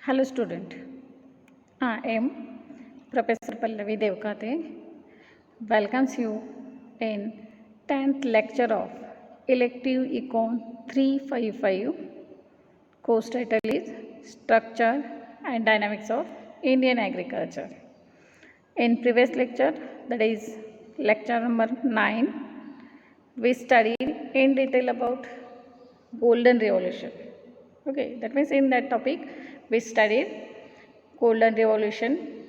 Hello student, I am Professor Pallavi Devkate welcomes you in 10th lecture of Elective Econ 355. Course title is Structure and Dynamics of Indian Agriculture. In previous lecture, that is lecture number 9, we studied in detail about Golden Revolution. Okay, that means in that topic we studied Golden Revolution,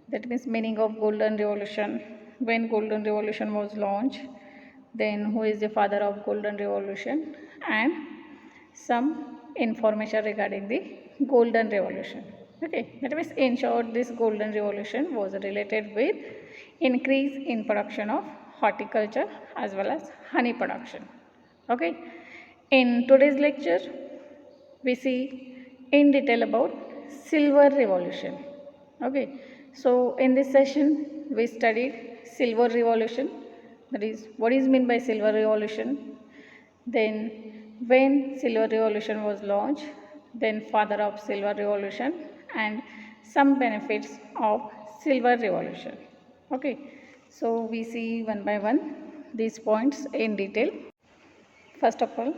that means meaning of Golden Revolution, when Golden Revolution was launched, then who is the father of Golden Revolution, and some information regarding the Golden Revolution. Okay, that means in short, this Golden Revolution was related with increase in production of horticulture as well as honey production. Okay, in today's lecture, we see in detail about Silver Revolution. Okay, so in this session, we studied Silver Revolution, that is what is meant by Silver Revolution, then when Silver Revolution was launched, then father of Silver Revolution, and some benefits of Silver Revolution. Okay, so we see one by one these points in detail. First of all,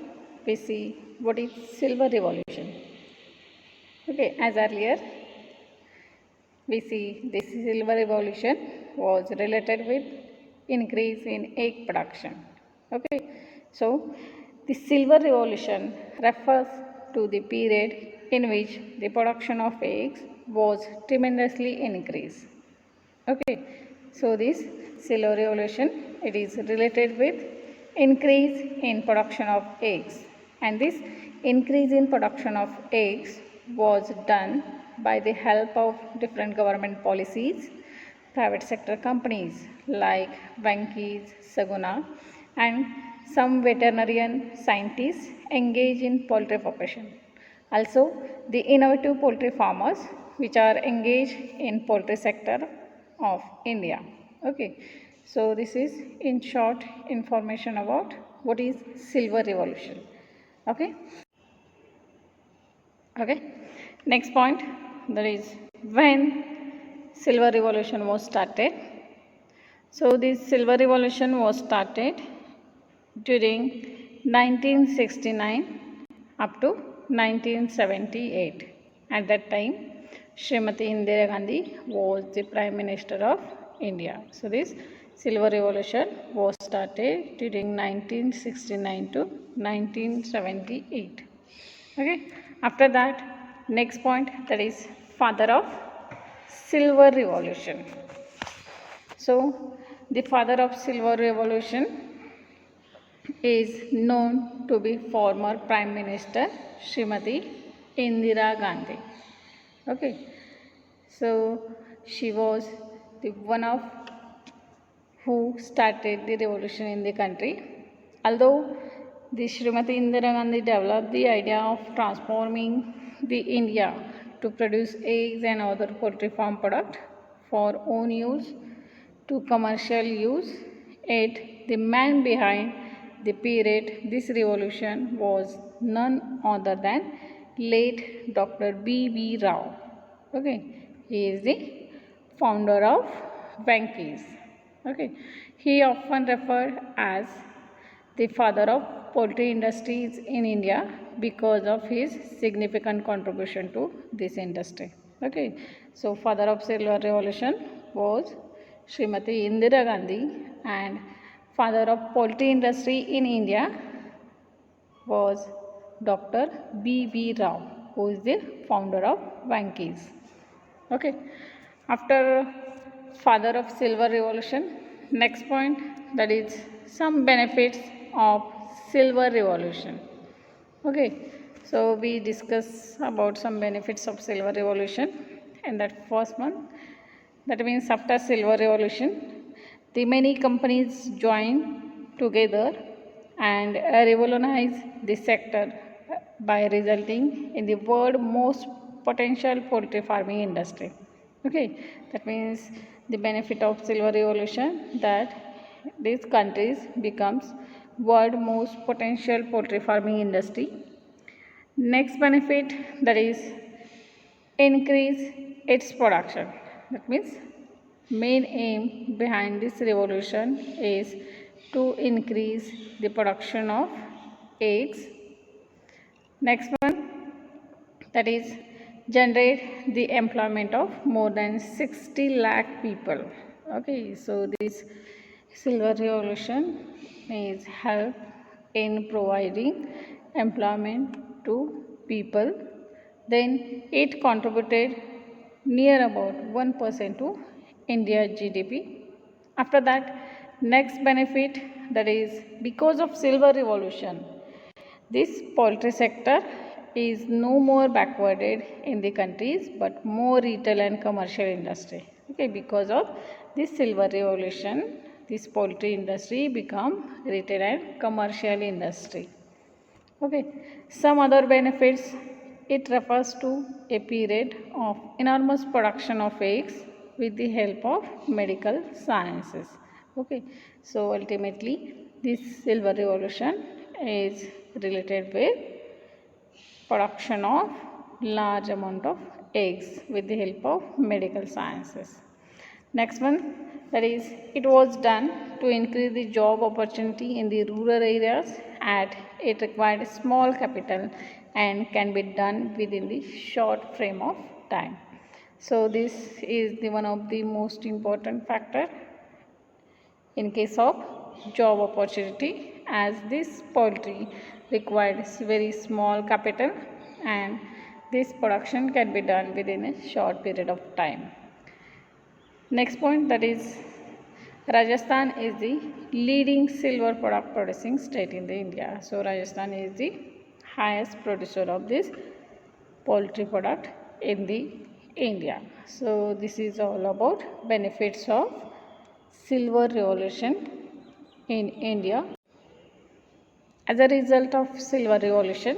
we see what is Silver Revolution. Okay, as earlier, we see this Silver Revolution was related with increase in egg production. Okay, so the Silver Revolution refers to the period in which the production of eggs was tremendously increased. Okay, so this Silver Revolution, it is related with increase in production of eggs, and this increase in production of eggs was done by the help of different government policies, private sector companies like Venky's, Saguna, and some veterinarian scientists engage in poultry profession. Also, the innovative poultry farmers which are engaged in poultry sector of India. Okay, so this is in short information about what is Silver Revolution. Okay, next point, that is when Silver Revolution was started. So this Silver Revolution was started during 1969 up to 1978. At that time, Srimati Indira Gandhi was the Prime Minister of India. So this Silver Revolution was started during 1969 to 1978. Okay. After that, next point, that is father of Silver Revolution. So the father of Silver Revolution is known to be former Prime Minister Srimati Indira Gandhi. Okay, so she was the one of who started the revolution in the country. Although the Srimati Indira Gandhi developed the idea of transforming the India to produce eggs and other poultry farm product for own use to commercial use, yet the man behind the period this revolution was none other than late Dr. B.V. Rao. Okay, he is the founder of Venky's. Okay, he often referred as the father of poultry industries in India because of his significant contribution to this industry. Okay, so father of Silver Revolution was Srimati Indira Gandhi, and father of poultry industry in India was Dr. B.V. Rao, who is the founder of Venky's. Okay, after father of Silver Revolution, next point, that is some benefits of Silver Revolution. Okay, so we discuss about some benefits of Silver Revolution, and that first one, that means after Silver Revolution, the many companies join together and revolutionize the sector by resulting in the world most potential poultry farming industry. Okay, that means the benefit of Silver Revolution, that these countries becomes world most potential poultry farming industry. Next benefit, that is increase its production. That means main aim behind this revolution is to increase the production of eggs. Next one, that is generate the employment of more than 60 lakh people. Okay, so this silver revolution is help in providing employment to people. Then it contributed near about 1% to India's GDP. After that, next benefit, that is because of silver revolution, this poultry sector is no more backwarded in the countries but more retail and commercial industry. Okay, because of this silver revolution, this poultry industry become retail and commercial industry. Okay, some other benefits, it refers to a period of enormous production of eggs with the help of medical sciences. Okay, so ultimately this silver revolution is related with production of large amount of eggs with the help of medical sciences. Next one, that is it was done to increase the job opportunity in the rural areas, and it required small capital and can be done within the short frame of time. So this is the one of the most important factor in case of job opportunity, as this poultry requires very small capital and this production can be done within a short period of time. Next point, that is Rajasthan is the leading silver product producing state in the India. So Rajasthan is the highest producer of this poultry product in the India. So this is all about benefits of silver revolution in India. As a result of silver revolution,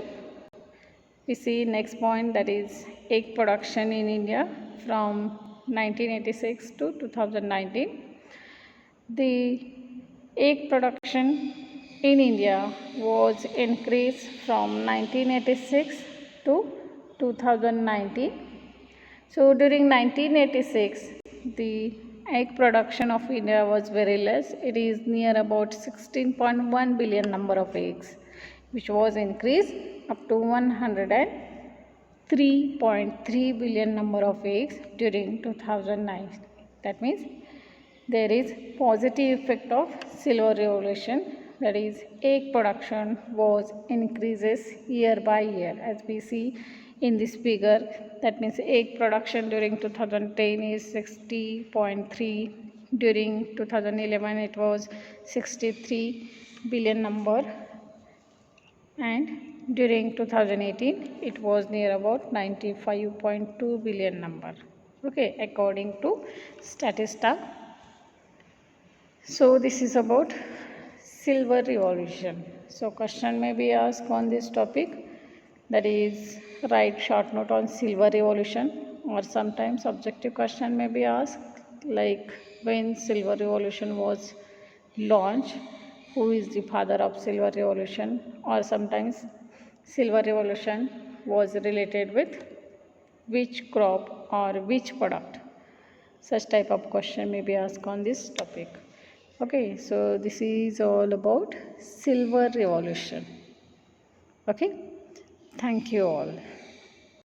we see next point, that is egg production in India from 1986 to 2019. The egg production in India was increased from 1986 to 2019. So during 1986, the egg production of India was very less. It is near about 16.1 billion number of eggs, which was increased up to 103.3 billion number of eggs during 2009. That means there is positive effect of silver revolution, that is egg production was increases year by year, as we see in this figure. That means egg production during 2010 is 60.3, during 2011 it was 63 billion number, and during 2018 it was near about 95.2 billion number. Okay, according to Statista. So this is about silver revolution. So question may be asked on this topic, that is write short note on silver revolution, or sometimes objective question may be asked like when silver revolution was launched, who is the father of silver revolution, or sometimes silver revolution was related with which crop or which product. Such type of question may be asked on this topic. Okay, so this is all about silver revolution. Okay, thank you all.